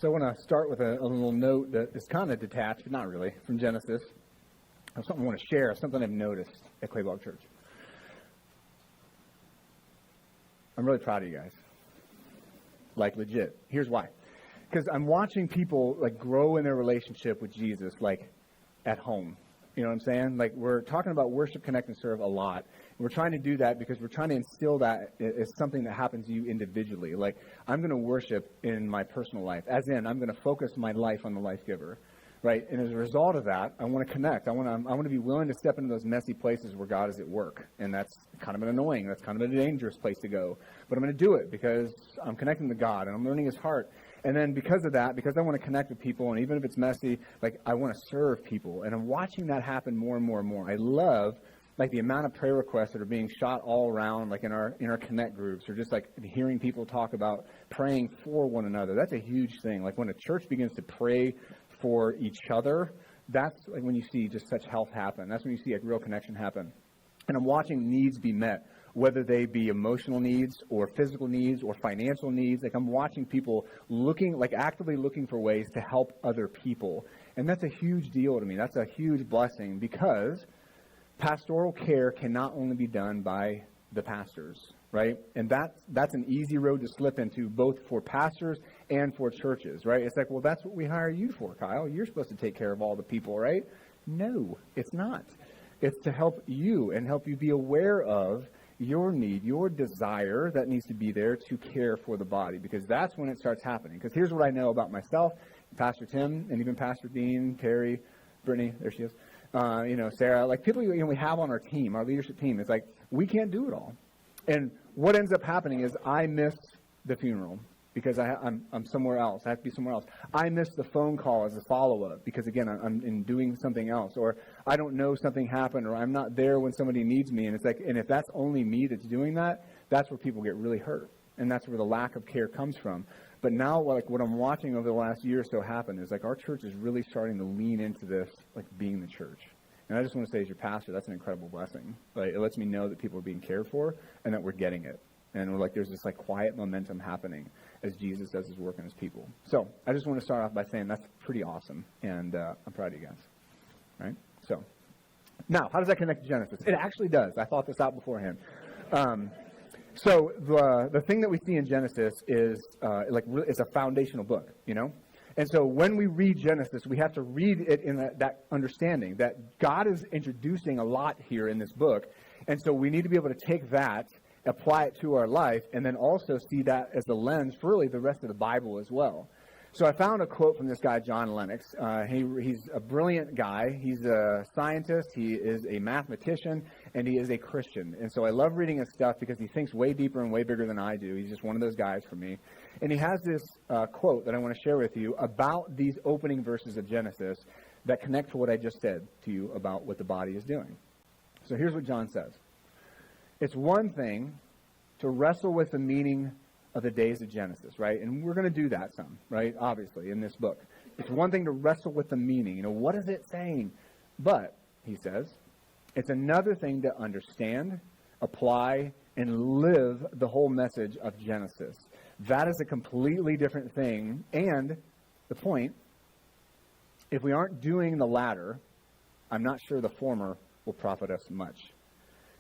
So I want to start with a little note that is kind of detached, but not really, from Genesis. Of something I want to share, something I've noticed at Claybog Church. I'm really proud of you guys. Like, legit. Here's why. Because I'm watching people, like, grow in their relationship with Jesus, like, at home. You know what I'm saying? Like, we're talking about worship, connect, and serve a lot. We're trying to do that because we're trying to instill that as something that happens to you individually. Like, I'm going to worship in my personal life, as in I'm going to focus my life on the life giver, right? And as a result of that, I want to connect. I want to be willing to step into those messy places where God is at work. And that's kind of annoying. That's kind of a dangerous place to go. But I'm going to do it because I'm connecting to God and I'm learning his heart. And then because of that, because I want to connect with people, and even if it's messy, like, I want to serve people. And I'm watching that happen more and more and more. I love, like, the amount of prayer requests that are being shot all around, like, in our connect groups, or just, like, hearing people talk about praying for one another. That's a huge thing. Like, when a church begins to pray for each other, that's, like, when you see just such health happen. That's when you see, like, real connection happen. And I'm watching needs be met, whether they be emotional needs or physical needs or financial needs. Like, I'm watching people looking, like, actively looking for ways to help other people. And that's a huge deal to me. That's a huge blessing, because pastoral care can not only be done by the pastors, right? And that's an easy road to slip into, both for pastors and for churches, right? It's like, well, that's what we hire you for, Kyle. You're supposed to take care of all the people, right? No, it's not. It's to help you and help you be aware of your need, your desire that needs to be there to care for the body, because that's when it starts happening. Because here's what I know about myself, Pastor Tim, and even Pastor Dean, Terry, Brittany, there she is, Sarah, like, people we have on our team, our leadership team. It's like, we can't do it all. And what ends up happening is I miss the funeral because I'm somewhere else. I have to be somewhere else. I miss the phone call as a follow-up because, again, I'm in doing something else. Or I don't know something happened, or I'm not there when somebody needs me. And it's like, and if that's only me that's doing that, that's where people get really hurt. And that's where the lack of care comes from. But now, like, what I'm watching over the last year or so happen is, like, our church is really starting to lean into this, like, being the church. And I just want to say, as your pastor, that's an incredible blessing. Like, it lets me know that people are being cared for and that we're getting it. And we're like, there's this, like, quiet momentum happening as Jesus does his work in his people. So I just want to start off by saying that's pretty awesome. And I'm proud of you guys. All right? So now, how does that connect to Genesis? It actually does. I thought this out beforehand. So the thing that we see in Genesis is it's a foundational book, you know? And so when we read Genesis, we have to read it in that understanding that God is introducing a lot here in this book. And so we need to be able to take that, apply it to our life, and then also see that as the lens for really the rest of the Bible as well. So I found a quote from this guy, John Lennox. He's a brilliant guy. He's a scientist. He is a mathematician, and he is a Christian. And so I love reading his stuff because he thinks way deeper and way bigger than I do. He's just one of those guys for me. And he has this quote that I want to share with you about these opening verses of Genesis that connect to what I just said to you about what the body is doing. So here's what John says. It's one thing to wrestle with the meaning of the days of Genesis, right? And we're going to do that some, right? Obviously, in this book. It's one thing to wrestle with the meaning. You know, what is it saying? But, he says, it's another thing to understand, apply, and live the whole message of Genesis. That is a completely different thing. And the point, if we aren't doing the latter, I'm not sure the former will profit us much.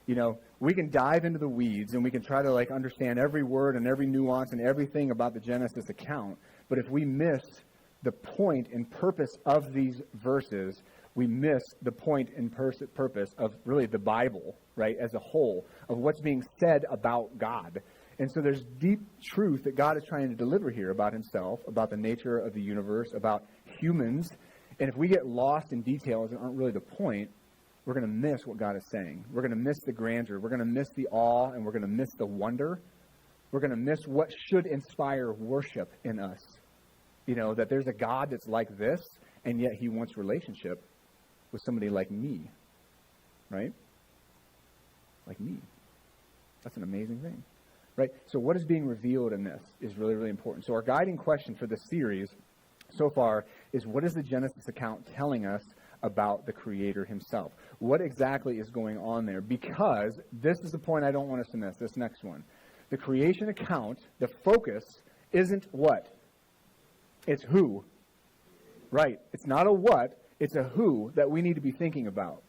You know, we can dive into the weeds and we can try to, like, understand every word and every nuance and everything about the Genesis account. But if we miss the point and purpose of these verses, we miss the point and purpose of really the Bible, right, as a whole, of what's being said about God. And so there's deep truth that God is trying to deliver here about himself, about the nature of the universe, about humans. And if we get lost in details that aren't really the point, we're going to miss what God is saying. We're going to miss the grandeur. We're going to miss the awe, and we're going to miss the wonder. We're going to miss what should inspire worship in us. You know, that there's a God that's like this, and yet he wants relationship with somebody like me. Right? Like me. That's an amazing thing. Right? So what is being revealed in this is really, really important. So our guiding question for this series so far is, what is the Genesis account telling us about the Creator himself? What exactly is going on there? Because this is the point I don't want us to miss, this next one. The creation account, the focus, isn't what? It's who. Right. It's not a what, it's a who that we need to be thinking about.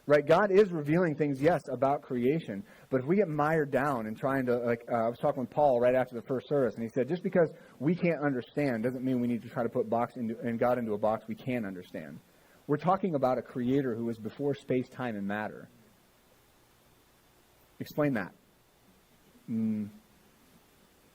Right? God is revealing things, yes, about creation, but if we get mired down and trying to, I was talking with Paul right after the first service, and he said, just because we can't understand doesn't mean we need to try to put God into a box we can understand. We're talking about a creator who was before space, time, and matter. Explain that.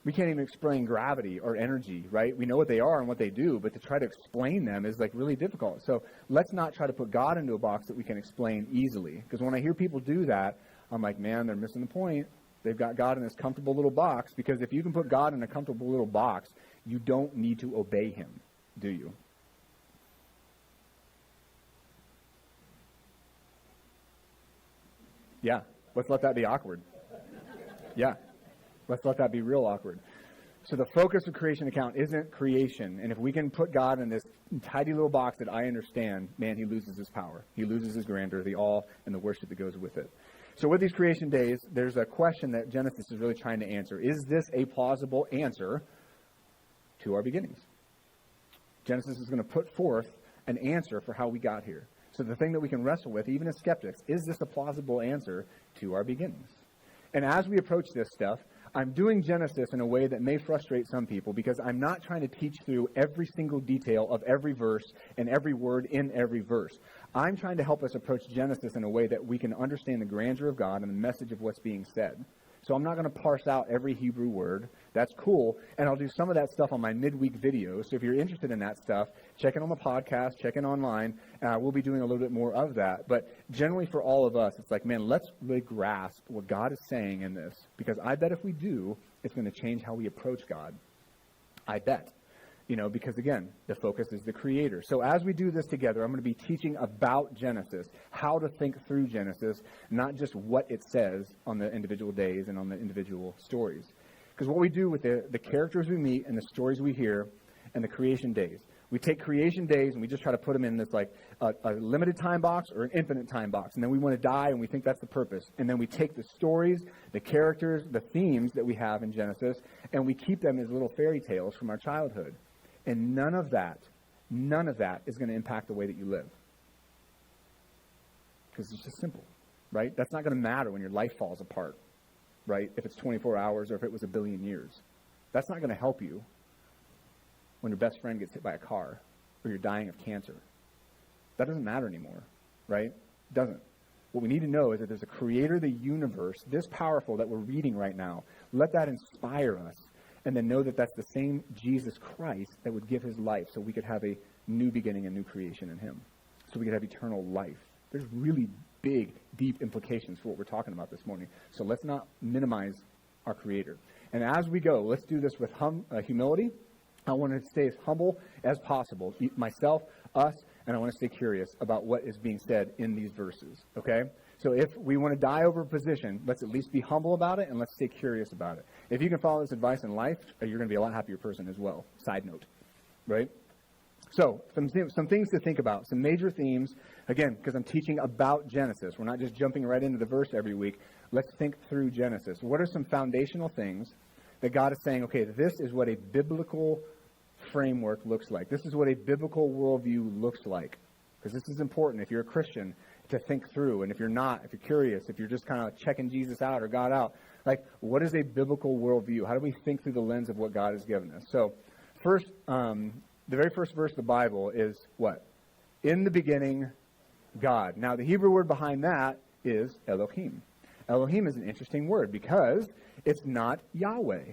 We can't even explain gravity or energy, right? We know what they are and what they do, but to try to explain them is like really difficult. So let's not try to put God into a box that we can explain easily. Because when I hear people do that, I'm like, man, they're missing the point. They've got God in this comfortable little box. Because if you can put God in a comfortable little box, you don't need to obey him, do you? Yeah, let's let that be awkward. Yeah. Let's let that be real awkward. So the focus of creation account isn't creation. And if we can put God in this tidy little box that I understand, man, he loses his power. He loses his grandeur, the awe, and the worship that goes with it. So with these creation days, there's a question that Genesis is really trying to answer. Is this a plausible answer to our beginnings? Genesis is going to put forth an answer for how we got here. So the thing that we can wrestle with, even as skeptics, is this a plausible answer to our beginnings? And as we approach this stuff, I'm doing Genesis in a way that may frustrate some people because I'm not trying to teach through every single detail of every verse and every word in every verse. I'm trying to help us approach Genesis in a way that we can understand the grandeur of God and the message of what's being said. So I'm not going to parse out every Hebrew word. That's cool. And I'll do some of that stuff on my midweek videos. So if you're interested in that stuff, check in on the podcast, check in online. We'll be doing a little bit more of that. But generally for all of us, it's like, man, let's really grasp what God is saying in this. Because I bet if we do, it's going to change how we approach God. I bet. Because again, the focus is the creator. So as we do this together, I'm going to be teaching about Genesis, how to think through Genesis, not just what it says on the individual days and on the individual stories. Because what we do with the characters we meet and the stories we hear and the creation days, we take creation days and we just try to put them in this like a limited time box or an infinite time box. And then we want to die and we think that's the purpose. And then we take the stories, the characters, the themes that we have in Genesis, and we keep them as little fairy tales from our childhood. And none of that is going to impact the way that you live. Because it's just simple, right? That's not going to matter when your life falls apart, right? If it's 24 hours or if it was 1 billion years. That's not going to help you when your best friend gets hit by a car or you're dying of cancer. That doesn't matter anymore, right? It doesn't. What we need to know is that there's a creator of the universe, this powerful that we're reading right now. Let that inspire us. And then know that that's the same Jesus Christ that would give his life so we could have a new beginning, a new creation in him. So we could have eternal life. There's really big, deep implications for what we're talking about this morning. So let's not minimize our Creator. And as we go, let's do this with humility. I want to stay as humble as possible, myself, us, and I want to stay curious about what is being said in these verses, okay? So if we want to die over a position, let's at least be humble about it and let's stay curious about it. If you can follow this advice in life, you're going to be a lot happier person as well. Side note, right? So some things to think about, some major themes. Again, because I'm teaching about Genesis. We're not just jumping right into the verse every week. Let's think through Genesis. What are some foundational things that God is saying, okay, this is what a biblical framework looks like. This is what a biblical worldview looks like. Because this is important if you're a Christian to think through. And if you're not, if you're curious, if you're just kind of checking Jesus out or God out, like what is a biblical worldview? How do we think through the lens of what God has given us? So first, the very first verse of the Bible is what? In the beginning, God. Now, the Hebrew word behind that is Elohim. Elohim is an interesting word because it's not Yahweh.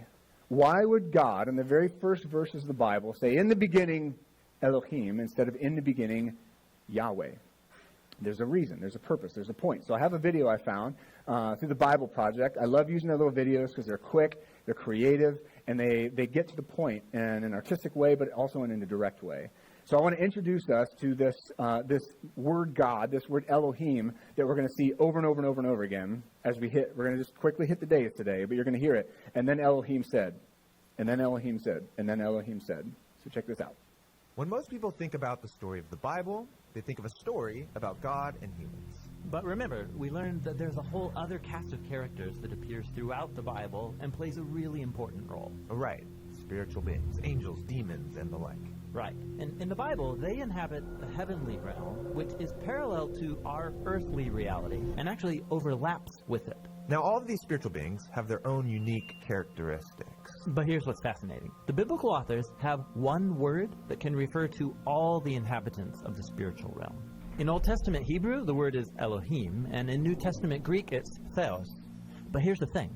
Why would God, in the very first verses of the Bible, say, in the beginning, Elohim, instead of in the beginning, Yahweh? There's a reason. There's a purpose. There's a point. So I have a video I found through the Bible Project. I love using their little videos because they're quick, they're creative, and they get to the point in an artistic way, but also in a direct way. So I want to introduce us to this word God, this word Elohim, that we're going to see over and over and over and over again as we hit. We're going to just quickly hit the days today, but you're going to hear it. And then Elohim said, and then Elohim said, and then Elohim said. So check this out. When most people think about the story of the Bible, they think of a story about God and humans. But remember, we learned that there's a whole other cast of characters that appears throughout the Bible and plays a really important role. Right. spiritual beings, angels, demons, and the like. Right. And in the Bible, they inhabit the heavenly realm, which is parallel to our earthly reality and actually overlaps with it. Now, all of these spiritual beings have their own unique characteristics. But here's what's fascinating. The biblical authors have one word that can refer to all the inhabitants of the spiritual realm. In Old Testament Hebrew, the word is Elohim, and in New Testament Greek, it's theos. But here's the thing.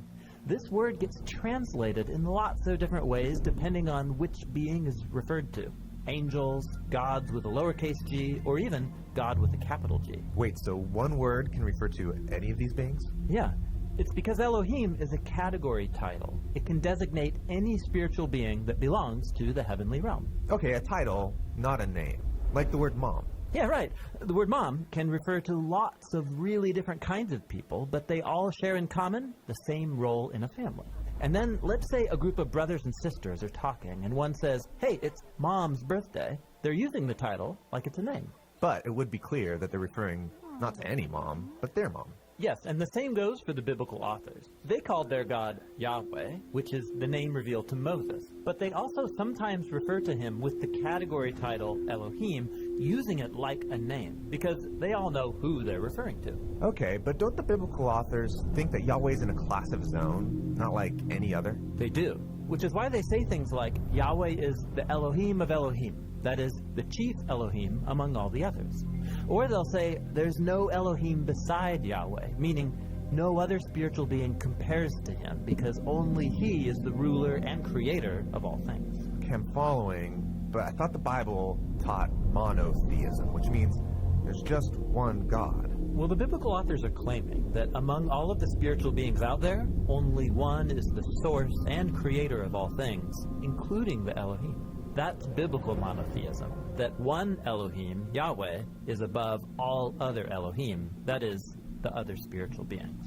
This word gets translated in lots of different ways depending on which being is referred to. Angels, gods with a lowercase g, or even God with a capital G. Wait, so one word can refer to any of these beings? Yeah. It's because Elohim is a category title. It can designate any spiritual being that belongs to the heavenly realm. Okay, a title, not a name. Like the word mom. Yeah, right. The word mom can refer to lots of really different kinds of people, but they all share in common the same role in a family. And then let's say a group of brothers and sisters are talking, and one says, hey, it's Mom's birthday. They're using the title like it's a name. But it would be clear that they're referring not to any mom, but their mom. Yes, and the same goes for the biblical authors. They called their God Yahweh, which is the name revealed to Moses. But they also sometimes refer to him with the category title Elohim, using it like a name, because they all know who they're referring to. Okay, but don't the biblical authors think that Yahweh's in a class of his own, not like any other? They do, which is why they say things like Yahweh is the Elohim of Elohim. That is, the chief Elohim among all the others. Or they'll say, there's no Elohim beside Yahweh, meaning no other spiritual being compares to him, because only he is the ruler and creator of all things. Okay, I'm following, but I thought the Bible taught monotheism, which means there's just one God. Well, the biblical authors are claiming that among all of the spiritual beings out there, only one is the source and creator of all things, including the Elohim. That's biblical monotheism, that one Elohim, Yahweh, is above all other Elohim, that is, the other spiritual beings.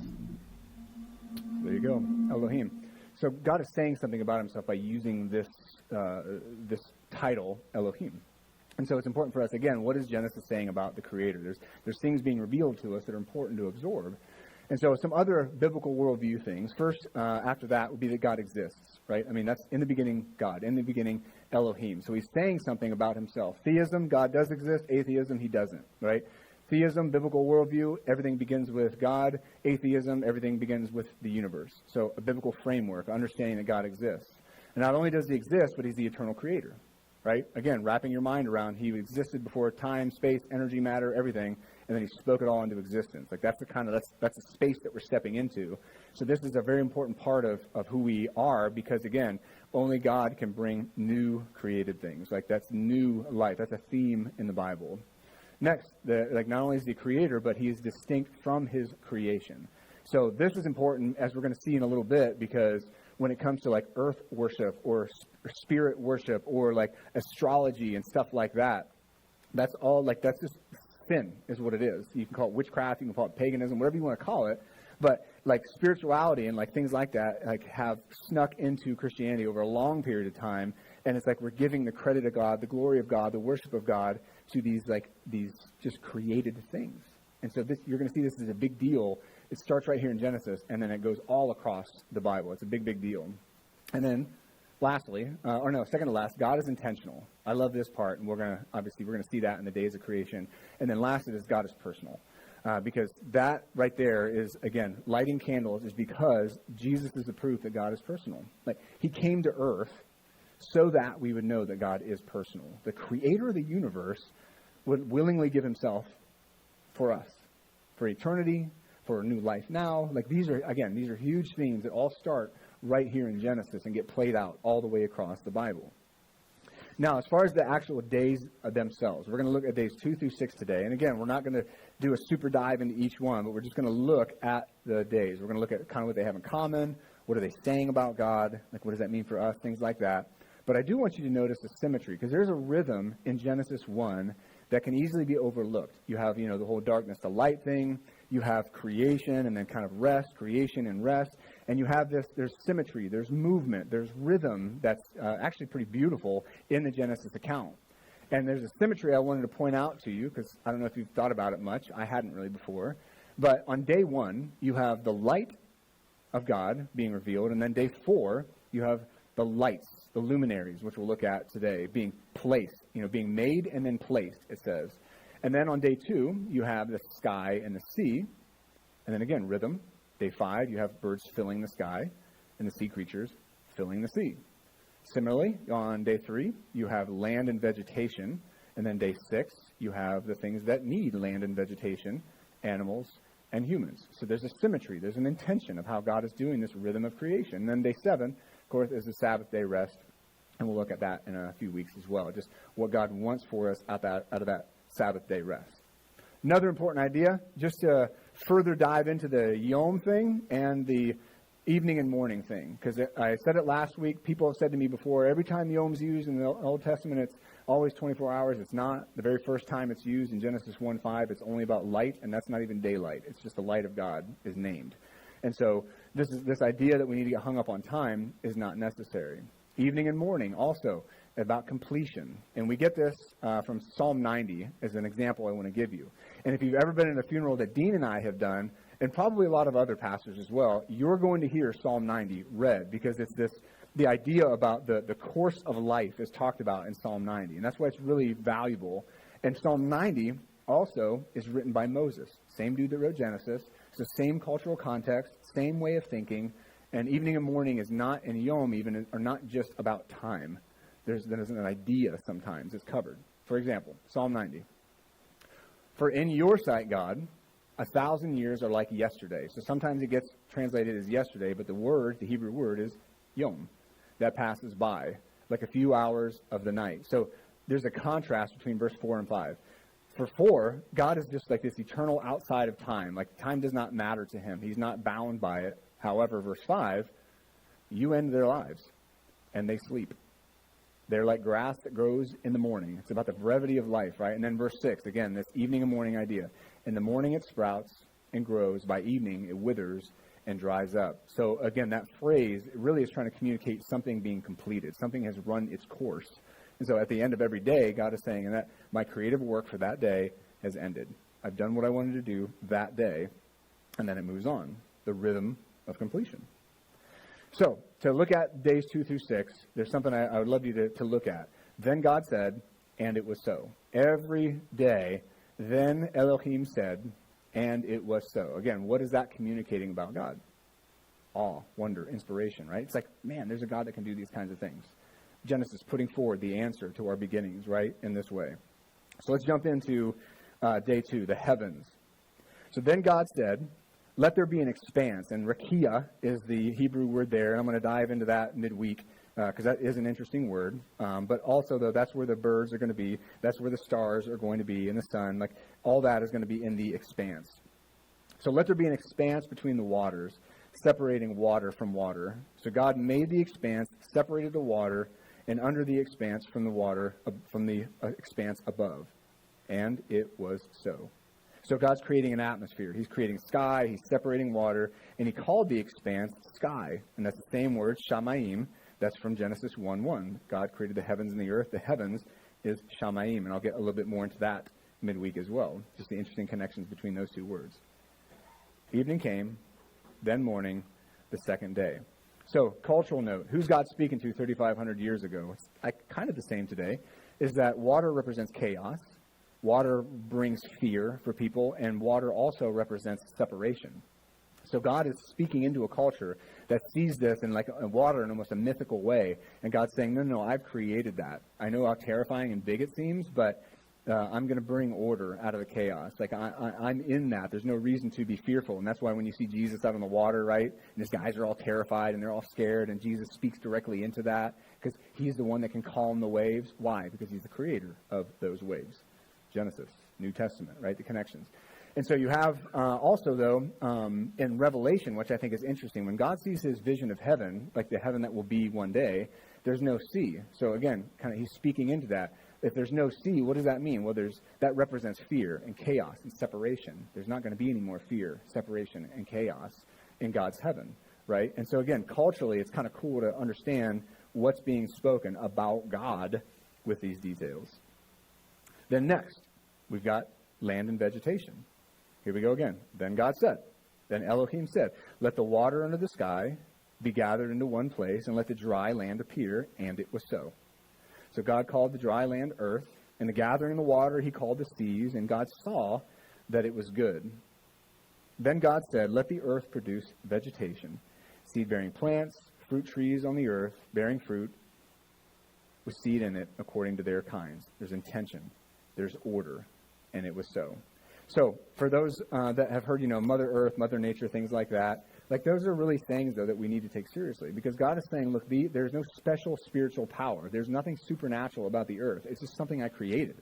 There you go, Elohim. So God is saying something about himself by using this title, Elohim. And so it's important for us, again, what is Genesis saying about the Creator? There's things being revealed to us that are important to absorb. And so some other biblical worldview things. First, after that, would be that God exists, right? I mean, that's in the beginning, God. In the beginning, Elohim. So he's saying something about himself. Theism, God does exist. Atheism, he doesn't, right? Theism, biblical worldview, everything begins with God. Atheism, everything begins with the universe. So a biblical framework, understanding that God exists. And not only does he exist, but he's the eternal creator, right? Again, wrapping your mind around he existed before time, space, energy, matter, everything, and then he spoke it all into existence. Like that's the space that we're stepping into. So this is a very important part of who we are because, again, only God can bring new created things. Like that's new life. That's a theme in the Bible. Next, not only is he a creator, but he is distinct from his creation. So this is important, as we're going to see in a little bit, because when it comes to like earth worship or spirit worship or like astrology and stuff like that, that's just sin is what it is. You can call it witchcraft, you can call it paganism, whatever you want to call it. But like spirituality and like things like that like have snuck into Christianity over a long period of time. And it's like we're giving the credit of God, the glory of God, the worship of God to these just created things. And so you're going to see this is a big deal. It starts right here in Genesis, and then it goes all across the Bible. It's a big, big deal. And then second to last, God is intentional. I love this part, and we're going to see that in the days of creation. And then last is God is personal. Because that right there is, again, lighting candles is because Jesus is the proof that God is personal. Like, he came to earth so that we would know that God is personal. The creator of the universe would willingly give himself for us, for eternity, for a new life now. Like these are huge themes that all start right here in Genesis and get played out all the way across the Bible. Now, as far as the actual days themselves, we're going to look at days 2 through 6 today. And again, we're not going to do a super dive into each one, but we're just going to look at the days. We're going to look at kind of what they have in common. What are they saying about God? Like, what does that mean for us? Things like that. But I do want you to notice the symmetry, because there's a rhythm in Genesis 1 that can easily be overlooked. You have, the whole darkness to light thing. You have creation and then kind of rest, creation and rest. And you have there's symmetry, there's movement, there's rhythm that's actually pretty beautiful in the Genesis account. And there's a symmetry I wanted to point out to you, because I don't know if you've thought about it much. I hadn't really before. But on day 1, you have the light of God being revealed. And then day 4, you have the lights the luminaries, which we'll look at today, being placed, being made and then placed, it says. And then on day 2, you have the sky and the sea. And then again, rhythm. Day 5, you have birds filling the sky and the sea creatures filling the sea. Similarly, on day 3, you have land and vegetation. And then day 6, you have the things that need land and vegetation, animals and humans. So there's a symmetry. There's an intention of how God is doing this rhythm of creation. And then day 7, of course, is the Sabbath day rest. And we'll look at that in a few weeks as well, just what God wants for us out of that Sabbath day rest. Another important idea, just to further dive into the Yom thing and the evening and morning thing, because I said it last week. People have said to me before, every time Yom's used in the Old Testament, it's always 24 hours. It's not. The very first time it's used in Genesis 1:5, it's only about light, and that's not even daylight. It's just the light of God is named. And so this idea that we need to get hung up on time is not necessary. Evening and morning, also about completion. And we get this from Psalm 90 as an example I want to give you. And if you've ever been in a funeral that Dean and I have done, and probably a lot of other pastors as well, you're going to hear Psalm 90 read, because it's the idea about the course of life is talked about in Psalm 90. And that's why it's really valuable. And Psalm 90 also is written by Moses, same dude that wrote Genesis. So same cultural context, same way of thinking. And evening and morning is not, and Yom even, are not just about time. There's an idea sometimes it's covered. For example, Psalm 90. For in your sight, God, 1,000 years are like yesterday. So sometimes it gets translated as yesterday, but the Hebrew word is Yom, that passes by, like a few hours of the night. So there's a contrast between verse 4 and 5. For 4, God is just like this eternal outside of time. Like time does not matter to him. He's not bound by it. However, verse 5, you end their lives, and they sleep. They're like grass that grows in the morning. It's about the brevity of life, right? And then verse 6, again, this evening and morning idea. In the morning it sprouts and grows. By evening it withers and dries up. So again, that phrase really is trying to communicate something being completed. Something has run its course. And so at the end of every day, God is saying that my creative work for that day has ended. I've done what I wanted to do that day, and then it moves on. The rhythm of completion. So, to look at days 2 through 6, there's something I would love you to look at. Then God said, and it was so. Every day, then Elohim said, and it was so. Again, what is that communicating about God? Awe, wonder, inspiration, right? It's like, man, there's a God that can do these kinds of things. Genesis putting forward the answer to our beginnings, right, in this way. So let's jump into day 2, the heavens. So then God said, let there be an expanse. And rakia is the Hebrew word there. And I'm going to dive into that midweek because that is an interesting word. But also, though, that's where the birds are going to be. That's where the stars are going to be, and the sun. Like, all that is going to be in the expanse. So let there be an expanse between the waters, separating water from water. So God made the expanse, separated the water, and under the expanse from the water, from the expanse above. And it was so. So God's creating an atmosphere. He's creating sky, he's separating water, and he called the expanse sky. And that's the same word, shamayim. That's from Genesis 1:1. God created the heavens and the earth. The heavens is shamayim. And I'll get a little bit more into that midweek as well. Just the interesting connections between those two words. Evening came, then morning, the second day. So, cultural note. Who's God speaking to 3,500 years ago? It's kind of the same today. Is that water represents chaos. Water brings fear for people, and water also represents separation. So God is speaking into a culture that sees this in like water in almost a mythical way, and God's saying, no, I've created that. I know how terrifying and big it seems, but I'm going to bring order out of the chaos. Like, I'm in that. There's no reason to be fearful, and that's why when you see Jesus out on the water, right, and his guys are all terrified, and they're all scared, and Jesus speaks directly into that, because he's the one that can calm the waves. Why? Because he's the creator of those waves. Genesis, New Testament, right? The connections. And so you have also, though, in Revelation, which I think is interesting, when God sees his vision of heaven, like the heaven that will be one day, there's no sea. So again, kind of he's speaking into that. If there's no sea, what does that mean? Well, that represents fear and chaos and separation. There's not going to be any more fear, separation, and chaos in God's heaven, right? And so again, culturally, it's kind of cool to understand what's being spoken about God with these details. Then next, we've got land and vegetation. Here we go again. Then God said, then Elohim said, let the water under the sky be gathered into one place, and let the dry land appear, and it was so. So God called the dry land earth, and the gathering of the water he called the seas, and God saw that it was good. Then God said, let the earth produce vegetation, seed-bearing plants, fruit trees on the earth, bearing fruit, with seed in it according to their kinds. There's intention. There's order. And it was so. So, for those that have heard, Mother Earth, Mother Nature, things like that, like those are really things, though, that we need to take seriously. Because God is saying, look, there's no special spiritual power. There's nothing supernatural about the earth. It's just something I created.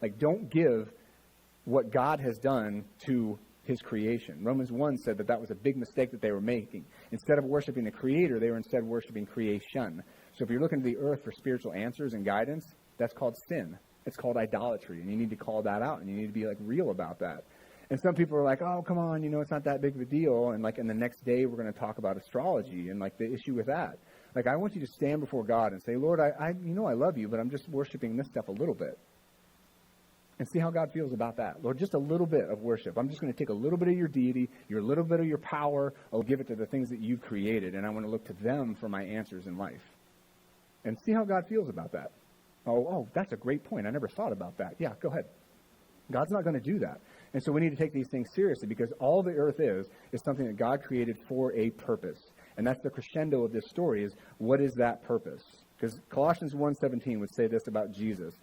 Like, don't give what God has done to his creation. Romans 1 said that was a big mistake that they were making. Instead of worshiping the Creator, they were instead worshiping creation. So if you're looking to the earth for spiritual answers and guidance, that's called sin. It's called idolatry, and you need to call that out, and you need to be real about that. And some people are like, oh, come on, it's not that big of a deal. And and the next day we're going to talk about astrology and the issue with that. I want you to stand before God and say, Lord, I love you, but I'm just worshiping this stuff a little bit. And see how God feels about that. Lord, just a little bit of worship. I'm just going to take a little bit of your deity, your little bit of your power. I'll give it to the things that you've created, and I want to look to them for my answers in life. And see how God feels about that. Oh, that's a great point. I never thought about that. Yeah, go ahead. God's not going to do that. And so we need to take these things seriously, because all the earth is something that God created for a purpose. And that's the crescendo of this story, is what is that purpose? Because Colossians 1:17 would say this about Jesus.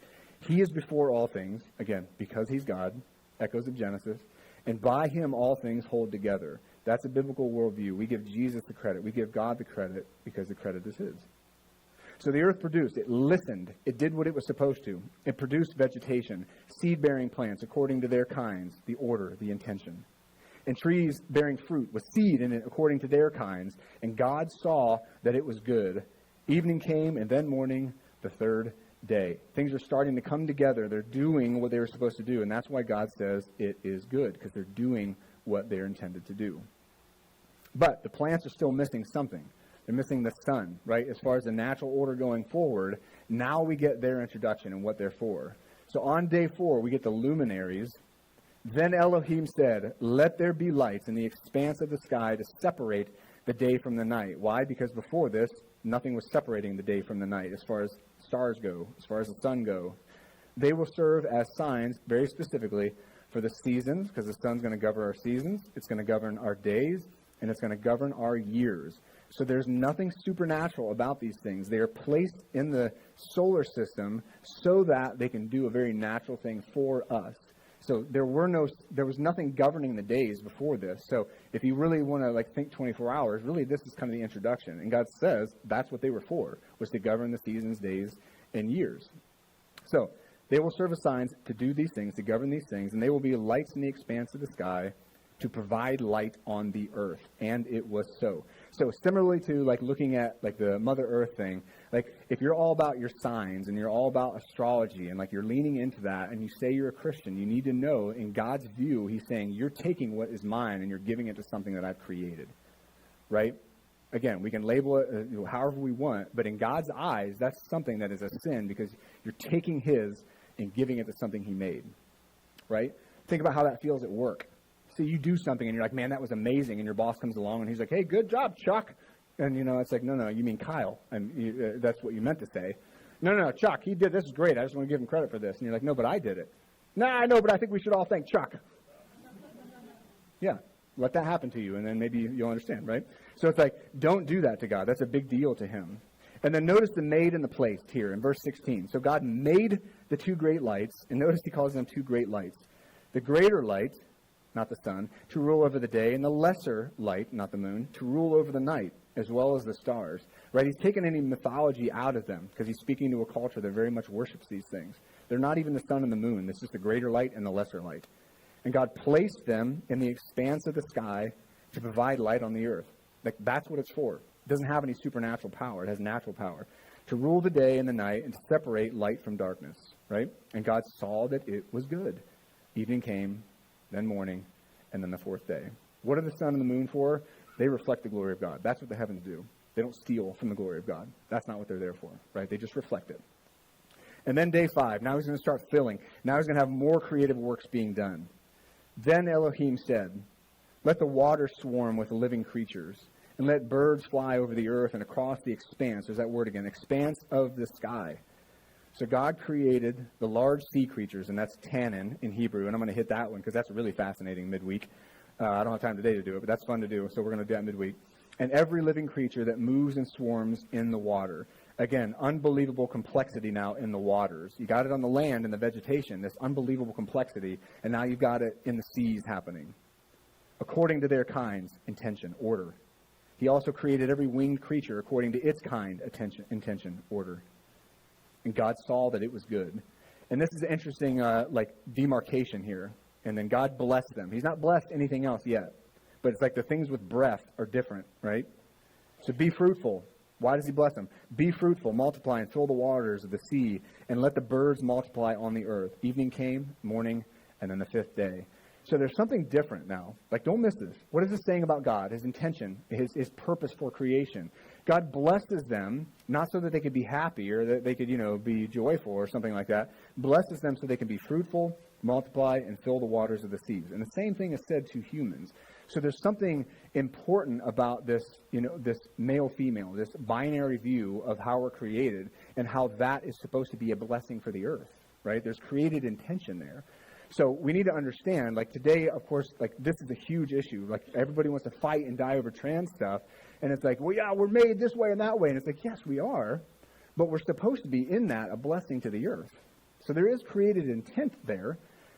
He is before all things, again, because he's God, echoes of Genesis, and by him all things hold together. That's a biblical worldview. We give Jesus the credit. We give God the credit because the credit is his. So the earth produced. It listened. It did what it was supposed to. It produced vegetation, seed-bearing plants according to their kinds, the order, the intention. And trees bearing fruit with seed in it according to their kinds. And God saw that it was good. Evening came, and then morning, the third day. Things are starting to come together. They're doing what they were supposed to do. And that's why God says it is good, because they're doing what they're intended to do. But the plants are still missing something. They're missing the sun, right? As far as the natural order going forward, now we get their introduction and what they're for. So on day 4, we get the luminaries. Then Elohim said, let there be lights in the expanse of the sky to separate the day from the night. Why? Because before this, nothing was separating the day from the night as far as stars go, as far as the sun go. They will serve as signs, very specifically, for the seasons, because the sun's going to govern our seasons, it's going to govern our days, and it's going to govern our years. So there's nothing supernatural about these things. They are placed in the solar system so that they can do a very natural thing for us. So there was nothing governing the days before this. So if you really want to think 24 hours, really this is kind of the introduction. And God says that's what they were for, was to govern the seasons, days, and years. So they will serve as signs to do these things, to govern these things, and they will be lights in the expanse of the sky to provide light on the earth. And it was so. So similarly to looking at the Mother Earth thing, if you're all about your signs and you're all about astrology and you're leaning into that and you say you're a Christian, you need to know in God's view, he's saying you're taking what is mine and you're giving it to something that I've created, right? Again, we can label it however we want, but in God's eyes, that's something that is a sin because you're taking his and giving it to something he made, right? Think about how that feels at work. So you do something and you're like, man, that was amazing. And your boss comes along and he's like, hey, good job, Chuck. And, it's like, no, you mean Kyle. And that's what you meant to say. No, Chuck, he did this is great. I just want to give him credit for this. And you're like, no, but I did it. No, I know, but I think we should all thank Chuck. Yeah, let that happen to you, and then maybe you'll understand, right? So it's don't do that to God. That's a big deal to him. And then notice the made and the placed here in verse 16. So God made the 2 great lights, and notice he calls them 2 great lights. The greater light, not the sun, to rule over the day, and the lesser light, not the moon, to rule over the night, as well as the stars. Right? He's taken any mythology out of them, because he's speaking to a culture that very much worships these things. They're not even the sun and the moon. It's just the greater light and the lesser light. And God placed them in the expanse of the sky to provide light on the earth. That's what it's for. It doesn't have any supernatural power. It has natural power. To rule the day and the night and to separate light from darkness. Right? And God saw that it was good. Evening came, then morning, and then the 4th day. What are the sun and the moon for? They reflect the glory of God. That's what the heavens do. They don't steal from the glory of God. That's not what they're there for, right? They just reflect it. And then day 5, now he's going to start filling. Now he's going to have more creative works being done. Then Elohim said, let the water swarm with living creatures, and let birds fly over the earth and across the expanse. There's that word again, expanse of the sky. So God created the large sea creatures, and that's tannin in Hebrew, and I'm going to hit that one because that's really fascinating midweek. I don't have time today to do it, but that's fun to do, so we're going to do that midweek. And every living creature that moves and swarms in the water. Again, unbelievable complexity now in the waters. You got it on the land in the vegetation, this unbelievable complexity, and now you've got it in the seas happening. According to their kinds, intention, order. He also created every winged creature according to its kind, intention, order. And God saw that it was good. And this is an interesting, demarcation here. And then God blessed them. He's not blessed anything else yet. But it's like the things with breath are different, right? So be fruitful. Why does he bless them? Be fruitful, multiply, and fill the waters of the sea, and let the birds multiply on the earth. Evening came, morning, and then the fifth day. So there's something different now. Like, don't miss this. What is this saying about God? His intention, his purpose for creation. God blesses them, not so that they could be happy or that they could, be joyful or something like that. Blesses them so they can be fruitful, multiply, and fill the waters of the seas. And the same thing is said to humans. So there's something important about this, this male-female, this binary view of how we're created and how that is supposed to be a blessing for the earth, right? There's created intention there. So we need to understand, like today, of course, like this is a huge issue. Like everybody wants to fight and die over trans stuff. And it's like, well, yeah, we're made this way and that way. And it's like, yes, we are. But we're supposed to be in that a blessing to the earth. So there is created intent there.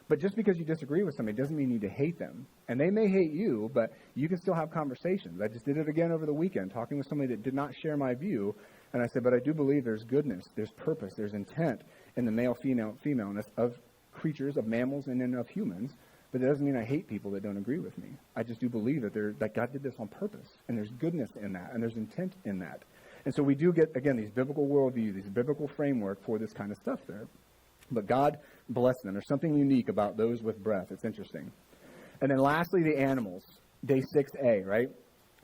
But just because you disagree with somebody doesn't mean you need to hate them. And they may hate you, but you can still have conversations. I just did it again over the weekend, talking with somebody that did not share my view. And I said, but I do believe there's goodness, there's purpose, there's intent in the male-femaleness of creatures, of mammals, and then of humans. But that doesn't mean I hate people that don't agree with me. I just do believe that God did this on purpose. And there's goodness in that, and there's intent in that. And so we do get, again, these biblical worldviews, these biblical framework for this kind of stuff there. But God bless them. There's something unique about those with breath. It's interesting. And then lastly, the animals. Day 6a, right?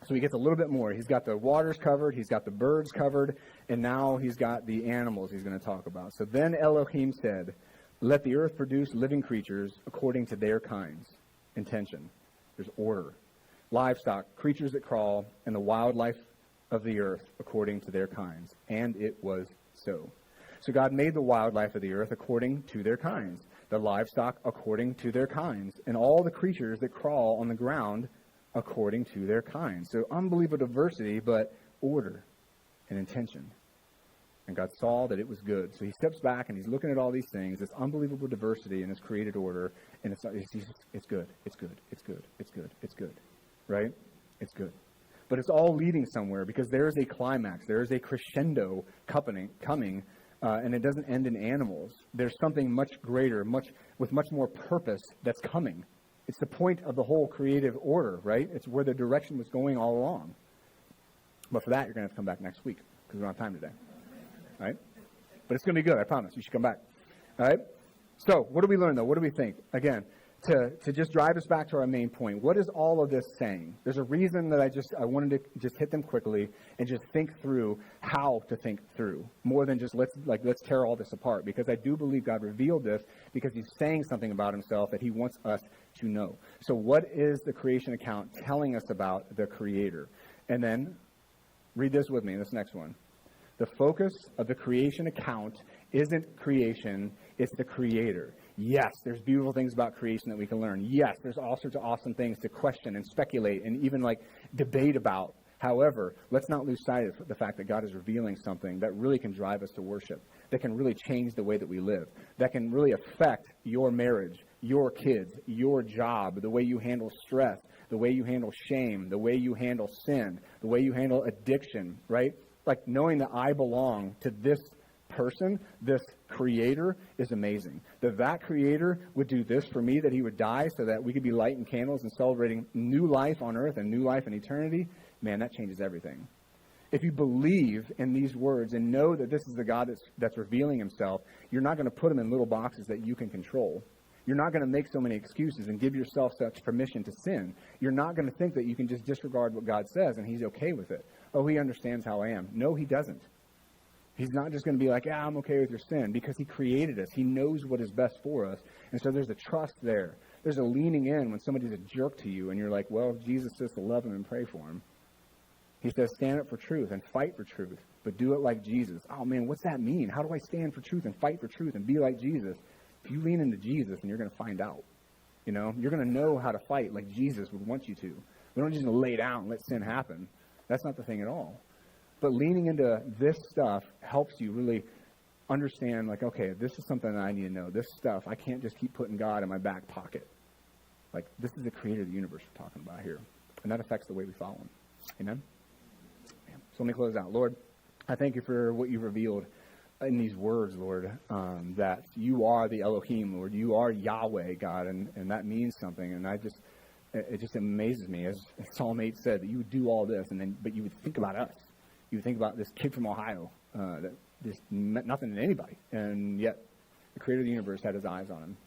So he gets a little bit more. He's got the waters covered. He's got the birds covered. And now he's got the animals he's going to talk about. So then Elohim said, let the earth produce living creatures according to their kinds. Intention. There's order. Livestock, creatures that crawl, and the wildlife of the earth according to their kinds. And it was so. So God made the wildlife of the earth according to their kinds, the livestock according to their kinds, and all the creatures that crawl on the ground according to their kinds. So unbelievable diversity, but order and intention. And God saw that it was good. So he steps back and he's looking at all these things, this unbelievable diversity in his created order, and it's good, it's good, it's good, it's good, it's good, right? It's good. But it's all leading somewhere because there is a climax, there is a crescendo coming. And it doesn't end in animals. There's something much greater, with much more purpose that's coming. It's the point of the whole creative order, right? It's where the direction was going all along. But for that, you're going to have to come back next week because we don't have time today. All right? But it's going to be good, I promise. You should come back. All right? So what do we learn, though? What do we think? Again, to just drive us back to our main point, what is all of this saying? There's a reason that I wanted to just hit them quickly and just think through how to think through, more than just let's tear all this apart, because I do believe God revealed this because he's saying something about himself that he wants us to know. So what is the creation account telling us about the Creator? And then read this with me, this next one. The focus of the creation account isn't creation, it's the Creator. Yes, there's beautiful things about creation that we can learn. Yes, there's all sorts of awesome things to question and speculate and even debate about. However, let's not lose sight of the fact that God is revealing something that really can drive us to worship, that can really change the way that we live, that can really affect your marriage, your kids, your job, the way you handle stress, the way you handle shame, the way you handle sin, the way you handle addiction, right? Like knowing that I belong to this person, this Creator, is amazing. That Creator would do this for me, that he would die so that we could be lighting candles and celebrating new life on earth and new life in eternity, man, that changes everything. If you believe in these words and know that this is the God that's revealing himself, you're not going to put him in little boxes that you can control. You're not going to make so many excuses and give yourself such permission to sin. You're not going to think that you can just disregard what God says and he's okay with it. Oh, he understands how I am. No, he doesn't. He's not just going to be like, I'm okay with your sin, because he created us. He knows what is best for us. And so there's a trust there. There's a leaning in when somebody's a jerk to you and you're like, well, Jesus says to love him and pray for him. He says, stand up for truth and fight for truth, but do it like Jesus. Oh, man, what's that mean? How do I stand for truth and fight for truth and be like Jesus? If you lean into Jesus, and you're going to find out. You know, you're going to know how to fight like Jesus would want you to. We don't just lay down and let sin happen. That's not the thing at all. But leaning into this stuff helps you really understand, like, okay, this is something that I need to know. This stuff, I can't just keep putting God in my back pocket. Like, this is the creator of the universe we're talking about here. And that affects the way we follow him. Amen? So let me close out. Lord, I thank you for what you've revealed in these words, Lord, that you are the Elohim, Lord. You are Yahweh, God, and that means something. And it just amazes me, as Psalm 8 said, that you would do all this, but you would think about us. You would think about this kid from Ohio that just meant nothing to anybody, and yet the creator of the universe had his eyes on him.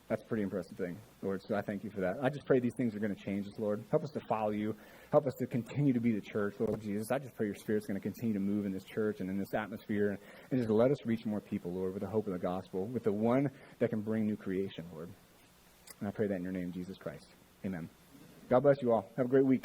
That's a pretty impressive thing, Lord, so I thank you for that. I just pray these things are going to change us, Lord. Help us to follow you. Help us to continue to be the church, Lord Jesus. I just pray your Spirit's going to continue to move in this church and in this atmosphere, and just let us reach more people, Lord, with the hope of the gospel, with the one that can bring new creation, Lord. And I pray that in your name, Jesus Christ. Amen. God bless you all. Have a great week.